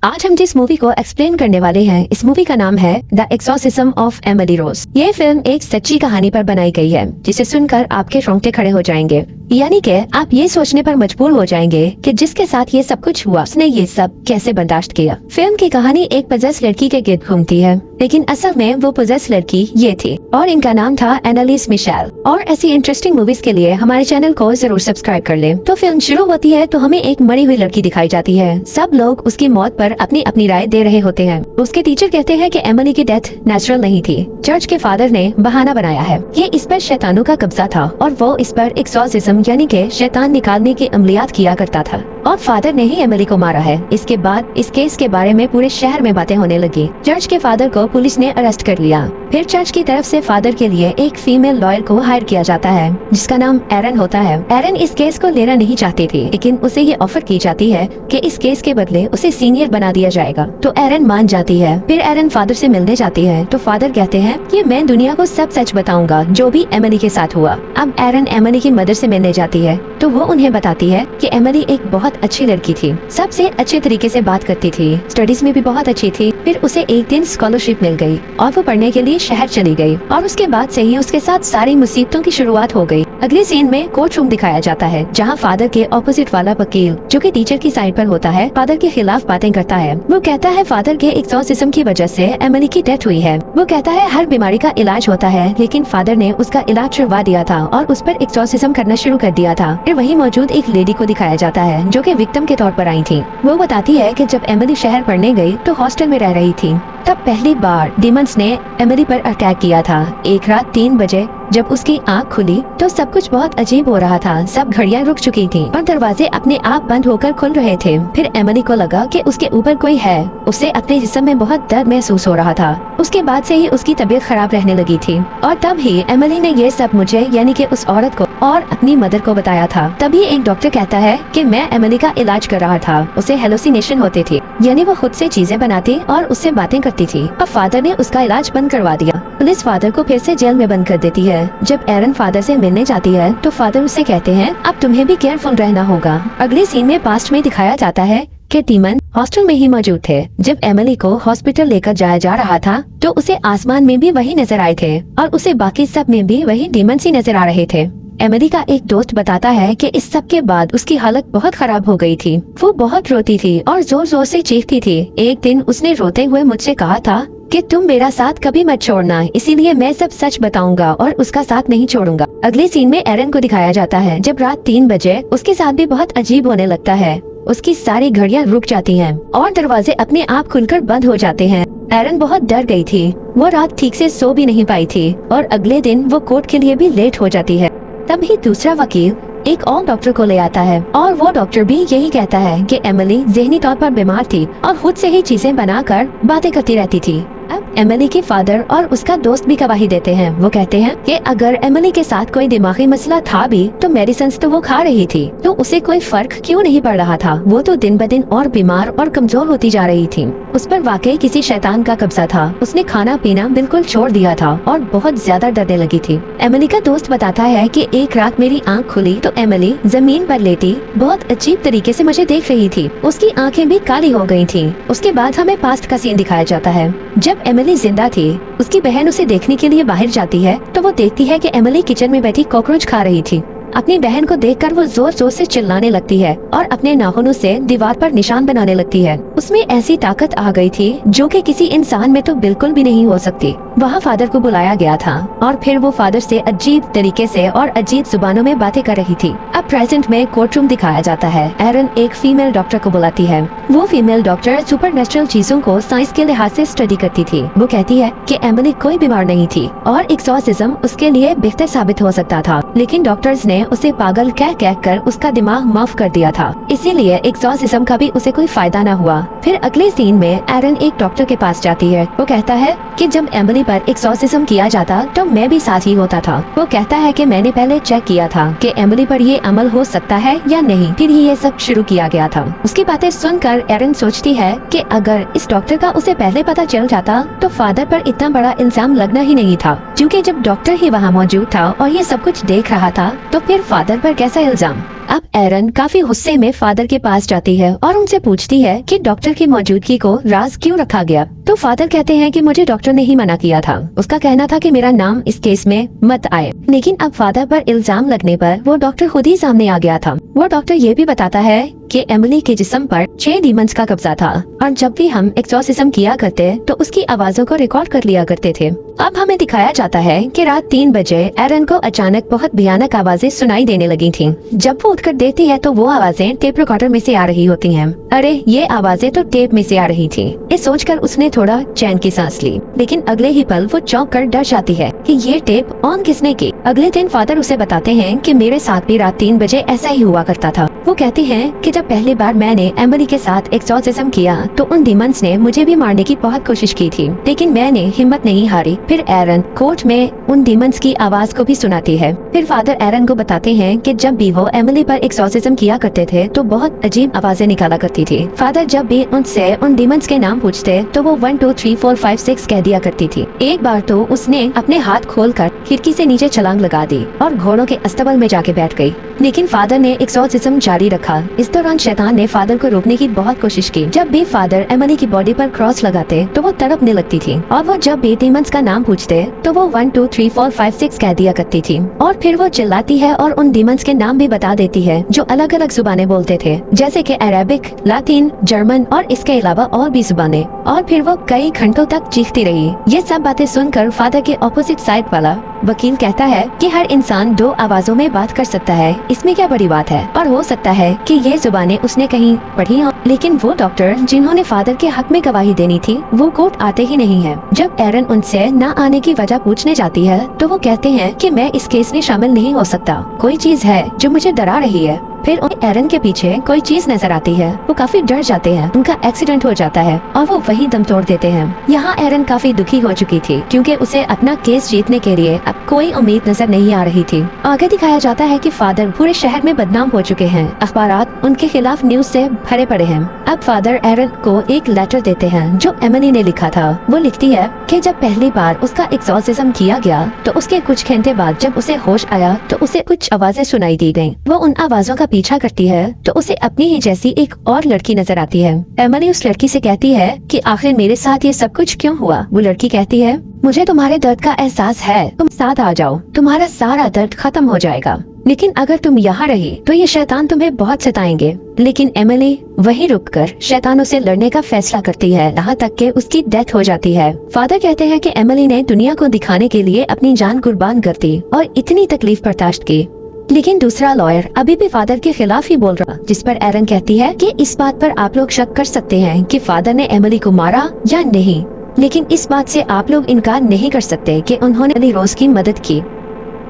आज हम जिस मूवी को एक्सप्लेन करने वाले हैं, इस मूवी का नाम है द एक्सॉर्सिज्म ऑफ एमिली रोज। ये फिल्म एक सच्ची कहानी पर बनाई गई है, जिसे सुनकर आपके रोंगटे खड़े हो जाएंगे। यानी कि आप ये सोचने पर मजबूर हो जाएंगे कि जिसके साथ ये सब कुछ हुआ, उसने ये सब कैसे बर्दाश्त किया। फिल्म की कहानी एक पजेस लड़की के गिर्द घूमती है, लेकिन असल में वो पजेस लड़की ये थी और इनका नाम था एनालिस मिशेल। और ऐसी इंटरेस्टिंग मूवीज के लिए हमारे चैनल को जरूर सब्सक्राइब कर लें। तो फिल्म शुरू होती है तो हमें एक मरी हुई लड़की दिखाई जाती है। सब लोग उसकी मौत पर अपनी अपनी राय दे रहे होते हैं। उसके टीचर कहते हैं कि एमिली की डेथ नेचुरल नहीं थी, चर्च के फादर ने बहाना बनाया है। ये इस पर शैतानों का कब्जा था और वो इस पर एक्सॉर्सिज्म यानी कि शैतान निकालने की अमलियात किया करता था और फादर ने ही एमिली को मारा है। इसके बाद इस केस के बारे में पूरे शहर में बातें होने लगी। चर्च के फादर को पुलिस ने अरेस्ट कर लिया। फिर चर्च की तरफ से फादर के लिए एक फीमेल लॉयर को हायर किया जाता है, जिसका नाम एरन होता है। एरन इस केस को लेना नहीं चाहती थी, लेकिन उसे ये ऑफर की जाती है कि इस केस के बदले उसे सीनियर बना दिया जाएगा। तो एरन मान जाती है। फिर एरन फादर से मिलने जाती है तो फादर कहते हैं कि मैं दुनिया को सब सच बताऊंगा जो भी एमिली के साथ हुआ। अब एरन एमिली की मदर से मिलने जाती है तो वो उन्हें बताती है कि एमिली एक बहुत अच्छी लड़की थी, सबसे अच्छे तरीके से बात करती थी, स्टडीज में भी बहुत अच्छी थी। फिर उसे एक दिन स्कॉलरशिप मिल गई और वो पढ़ने के लिए शहर चली गई और उसके बाद से ही उसके साथ सारी मुसीबतों की शुरुआत हो गई। अगले सीन में कोर्ट रूम दिखाया जाता है, जहाँ फादर के ऑपोजिट वाला वकील, जो कि टीचर की साइड पर होता है, फादर के खिलाफ बातें करता है। वो कहता है फादर के एक्सॉर्सिज्म की वजह से एमिली की डेथ हुई है। वो कहता है हर बीमारी का इलाज होता है, लेकिन फादर ने उसका इलाज छुड़वा दिया था और उस पर एक्सॉर्सिज्म करना शुरू कर दिया था। फिर वहीं मौजूद एक लेडी को दिखाया जाता है, जो कि विक्टिम के तौर पर आई थी। वो बताती है कि जब एमिली शहर पढ़ने गई तो हॉस्टल में रह रही थी। तब पहली बार डीमंस ने एमिली पर अटैक किया था। एक रात 3 बजे जब उसकी आंख खुली तो सब कुछ बहुत अजीब हो रहा था। सब घड़ियां रुक चुकी थी और दरवाजे अपने आप बंद होकर खुल रहे थे। फिर एमिली को लगा कि उसके ऊपर कोई है। उसे अपने जिस्म में बहुत दर्द महसूस हो रहा था। उसके बाद से ही उसकी तबीयत खराब रहने लगी थी और तब ही एमिली ने ये सब मुझे यानी कि उस औरत को और अपनी मदर को बताया था। तभी एक डॉक्टर कहता है कि मैं एमिली का इलाज कर रहा था। उसे हेलुसिनेशन होते थे, यानी वो खुद से चीजें बनाती और उससे बातें करती थी। अब फादर ने उसका इलाज बंद करवा दिया। पुलिस फादर को फिर से जेल में बंद कर देती है। जब एरन फादर से मिलने जाती है तो फादर उससे कहते हैं अब तुम्हें भी केयरफुल रहना होगा। अगले सीन में पास्ट में दिखाया जाता है कि डीमन हॉस्टल में ही मौजूद थे। जब एमिली को हॉस्पिटल लेकर जाया जा रहा था तो उसे आसमान में भी वही नजर आए थे और उसे बाकी सब में भी वही डीमन ही नजर आ रहे थे। एमिली का एक दोस्त बताता है कि इस सब के बाद उसकी हालत बहुत खराब हो गई थी। वो बहुत रोती थी और जोर जोर से चीखती थी। एक दिन उसने रोते हुए मुझसे कहा था कि तुम मेरा साथ कभी मत छोड़ना, इसीलिए मैं सब सच बताऊंगा और उसका साथ नहीं छोड़ूंगा। अगले सीन में एरन को दिखाया जाता है। जब रात 3 बजे उसके साथ भी बहुत अजीब होने लगता है। उसकी सारी घड़ियां रुक जाती हैं और दरवाजे अपने आप खुलकर बंद हो जाते हैं। एरन बहुत डर गई थी। वो रात ठीक से सो भी नहीं पाई थी और अगले दिन वो कोर्ट के लिए भी लेट हो जाती है। तभी दूसरा वकील एक और डॉक्टर को ले आता है और वो डॉक्टर भी यही कहता है कि एमिली ज़हनी तौर पर बीमार थी और खुद से ही चीजें बनाकर बातें करती रहती थी। अब एमिली के फादर और उसका दोस्त भी गवाही देते हैं। वो कहते हैं कि अगर एमिली के साथ कोई दिमागी मसला था भी तो मेडिसिन्स तो वो खा रही थी, तो उसे कोई फर्क क्यों नहीं पड़ रहा था। वो तो दिन ब दिन और बीमार और कमजोर होती जा रही थी। उस पर वाकई किसी शैतान का कब्जा था। उसने खाना पीना बिल्कुल छोड़ दिया था और बहुत ज्यादा डरने लगी थी। एमिली का दोस्त बताता है कि एक रात मेरी आंख खुली तो एमिली जमीन पर लेटी बहुत अजीब तरीके से मुझे देख रही थी। उसकी आंखें भी काली हो गई थी। उसके बाद हमें पास्ट का सीन दिखाया जाता है। जब एमिली जिंदा थी, उसकी बहन उसे देखने के लिए बाहर जाती है तो वो देखती है कि एमिली किचन में बैठी कॉकरोच खा रही थी। अपनी बहन को देखकर वो जोर जोर से चिल्लाने लगती है और अपने नाखूनों से दीवार पर निशान बनाने लगती है। उसमें ऐसी ताकत आ गई थी जो कि किसी इंसान में तो बिल्कुल भी नहीं हो सकती। वहाँ फादर को बुलाया गया था और फिर वो फादर से अजीब तरीके से और अजीब जुबानों में बातें कर रही थी। अब प्रेजेंट में कोर्ट रूम दिखाया जाता है। एरन एक फीमेल डॉक्टर को बुलाती है। वो फीमेल डॉक्टर सुपरनेचुरल चीजों को साइंस के लिहाज से स्टडी करती थी। वो कहती है कि एमिली कोई बीमार नहीं थी और एक्सॉर्सिज्म उसके लिए बेहतर साबित हो सकता था, लेकिन डॉक्टर्स ने उसे पागल कह कर उसका दिमाग माफ कर दिया था, इसीलिए एक्सॉर्सिज्म का भी उसे कोई फायदा न हुआ। फिर अगले सीन में एरन एक डॉक्टर के पास जाती है। वो कहता है कि जब एमिली पर एक्सॉर्सिज्म किया जाता तो मैं भी साथ ही होता था। वो कहता है कि मैंने पहले चेक किया था कि एमिली पर ये अमल हो सकता है या नहीं, फिर ही ये सब शुरू किया गया था। उसकी बातें सुनकर एरन सोचती है कि अगर इस डॉक्टर का उसे पहले पता चल जाता तो फादर पर इतना बड़ा इल्जाम लगना ही नहीं था, क्योंकि जब डॉक्टर ही वहाँ मौजूद था और ये सब कुछ देख रहा था तो फिर फादर पर कैसा इल्जाम। अब एरन काफी गुस्से में फादर के पास जाती है और उनसे पूछती है कि डॉक्टर की मौजूदगी को राज क्यों रखा गया। तो फादर कहते हैं कि मुझे डॉक्टर ने ही मना किया था, उसका कहना था कि मेरा नाम इस केस में मत आए। लेकिन अब फादर पर इल्जाम लगने पर वो डॉक्टर खुद ही सामने आ गया था। वो डॉक्टर ये भी बताता है कि एमिली के जिस्म पर 6 डीमंस का कब्जा था और जब भी हम एक्सॉर्सिज्म किया करते तो उसकी आवाजों को रिकॉर्ड कर लिया करते थे। अब हमें दिखाया जाता है कि रात 3 बजे एरन को अचानक बहुत भयानक आवाजें सुनाई देने लगी थीं। जब वो उठकर देखती है तो वो आवाजें टेप रिकॉर्डर में से आ रही होती हैं। अरे ये आवाजें तो टेप में से आ रही थी। ये सोचकर उसने थोड़ा चैन की सांस ली, लेकिन अगले ही पल वो चौंक कर डर जाती है कि ये टेप ऑन किसने की। अगले दिन फादर उसे बताते हैं कि मेरे साथ भी रात 3 बजे ऐसा ही हुआ करता था। वो कहती है कि जब पहली बार मैंने एमिली के साथ एक्सॉर्सिज्म किया तो उन डीमंस ने मुझे भी मारने की बहुत कोशिश की थी, लेकिन मैंने हिम्मत नहीं हारी। फिर एरन कोर्ट में उन डीमंस की आवाज को भी सुनाती है। फिर फादर एरन को बताते हैं कि जब भी वो एमिली पर एक्सॉर्सिज्म किया करते थे तो बहुत अजीब आवाजें निकाला करती थी। फादर जब भी उनसे उन डीमंस के नाम पूछते तो वो 1 2 3 4 5 6 कह दिया करती थी। एक बार तो उसने अपने हाथ खोलकर खिड़की से नीचे छलांग लगा दी और घोड़ों के अस्तबल में जाके बैठ गई, लेकिन फादर ने एक्सॉर्सिज्म जारी रखा। इस दौरान शैतान ने फादर को रोकने की बहुत कोशिश की। जब भी फादर एमिली की बॉडी पर क्रॉस लगाते तो वो तड़पने लगती थी और वो जब भी डीमंस का नाम पूछते तो वो 1 2 3 4 5 6 कह दिया करती थी। और फिर वो चिल्लाती है और उन डीमंस के नाम भी बता देती है जो अलग अलग जुबानें बोलते थे, जैसे कि अरेबिक, लातिन, जर्मन और इसके अलावा और भी जुबानें। और फिर वो कई घंटों तक चीखती रही। ये सब बातें सुनकर फादर के ऑपोजिट साइड वाला वकील कहता है कि हर इंसान 2 आवाजों में बात कर सकता है, इसमें क्या बड़ी बात है। और हो सकता है कि ये जुबानें उसने कहीं पढ़ी हो, लेकिन वो डॉक्टर जिन्होंने फादर के हक में गवाही देनी थी वो कोर्ट आते ही नहीं है। जब एरन उनसे न आने की वजह पूछने जाती है तो वो कहते हैं कि मैं इस केस में शामिल नहीं हो सकता, कोई चीज है जो मुझे डरा रही है। फिर उन्हें एरन के पीछे कोई चीज नजर आती है। वो काफी डर जाते हैं, उनका एक्सीडेंट हो जाता है और वो वही दम तोड़ देते हैं। यहाँ एरन काफी दुखी हो चुकी थी क्योंकि उसे अपना केस जीतने के लिए अब कोई उम्मीद नजर नहीं आ रही थी। आगे दिखाया जाता है कि फादर पूरे शहर में बदनाम हो चुके हैं, अखबारात उनके खिलाफ न्यूज से भरे पड़े हैं। अब फादर एरन को एक लेटर देते हैं जो एमिली ने लिखा था। वो लिखती है कि जब पहली बार उसका एक्सॉर्सिज्म किया गया तो उसके कुछ घंटे बाद जब उसे होश आया तो उसे कुछ आवाजें सुनाई दी गयी। वो उन आवाजों का पीछा करती है तो उसे अपनी ही जैसी एक और लड़की नजर आती है। एमिली उस लड़की से कहती है कि आखिर मेरे साथ ये सब कुछ क्यों हुआ। वो लड़की कहती है मुझे तुम्हारे दर्द का एहसास है, तुम साथ आ जाओ, तुम्हारा सारा दर्द खत्म हो जाएगा। लेकिन अगर तुम यहाँ रही तो ये शैतान तुम्हें बहुत सताएंगे। लेकिन एमिली वहीं रुककर शैतानों से लड़ने का फैसला करती है, यहाँ तक कि उसकी डेथ हो जाती है। फादर कहते हैं कि एमिली ने दुनिया को दिखाने के लिए अपनी जान कुर्बान कर दी और इतनी तकलीफ बर्दाश्त की। लेकिन दूसरा लॉयर अभी भी फादर के खिलाफ ही बोल रहा, जिस पर एरन कहती है कि इस बात पर आप लोग शक कर सकते हैं कि फादर ने एमिली को मारा या नहीं, लेकिन इस बात से आप लोग इनकार नहीं कर सकते कि उन्होंने एमिली रोज की मदद की।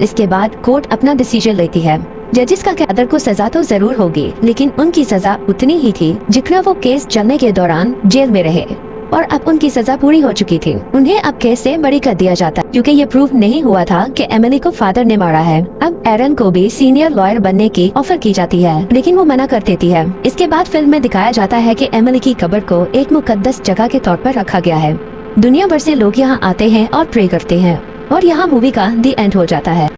इसके बाद कोर्ट अपना डिसीजन लेती है। जजिस का फादर को सजा तो जरूर होगी, लेकिन उनकी सजा उतनी ही थी जितना वो केस चलने के दौरान जेल में रहे और अब उनकी सजा पूरी हो चुकी थी। उन्हें अब केस से बरी कर दिया जाता क्योंकि ये प्रूव नहीं हुआ था कि एमिली को फादर ने मारा है। अब एरन को भी सीनियर लॉयर बनने की ऑफर की जाती है, लेकिन वो मना कर देती है। इसके बाद फिल्म में दिखाया जाता है कि एमिली की कब्र को एक मुकद्दस जगह के तौर पर रखा गया है। दुनिया भर से लोग यहाँ आते हैं और प्रे करते हैं और यहाँ मूवी का दी एंड हो जाता है।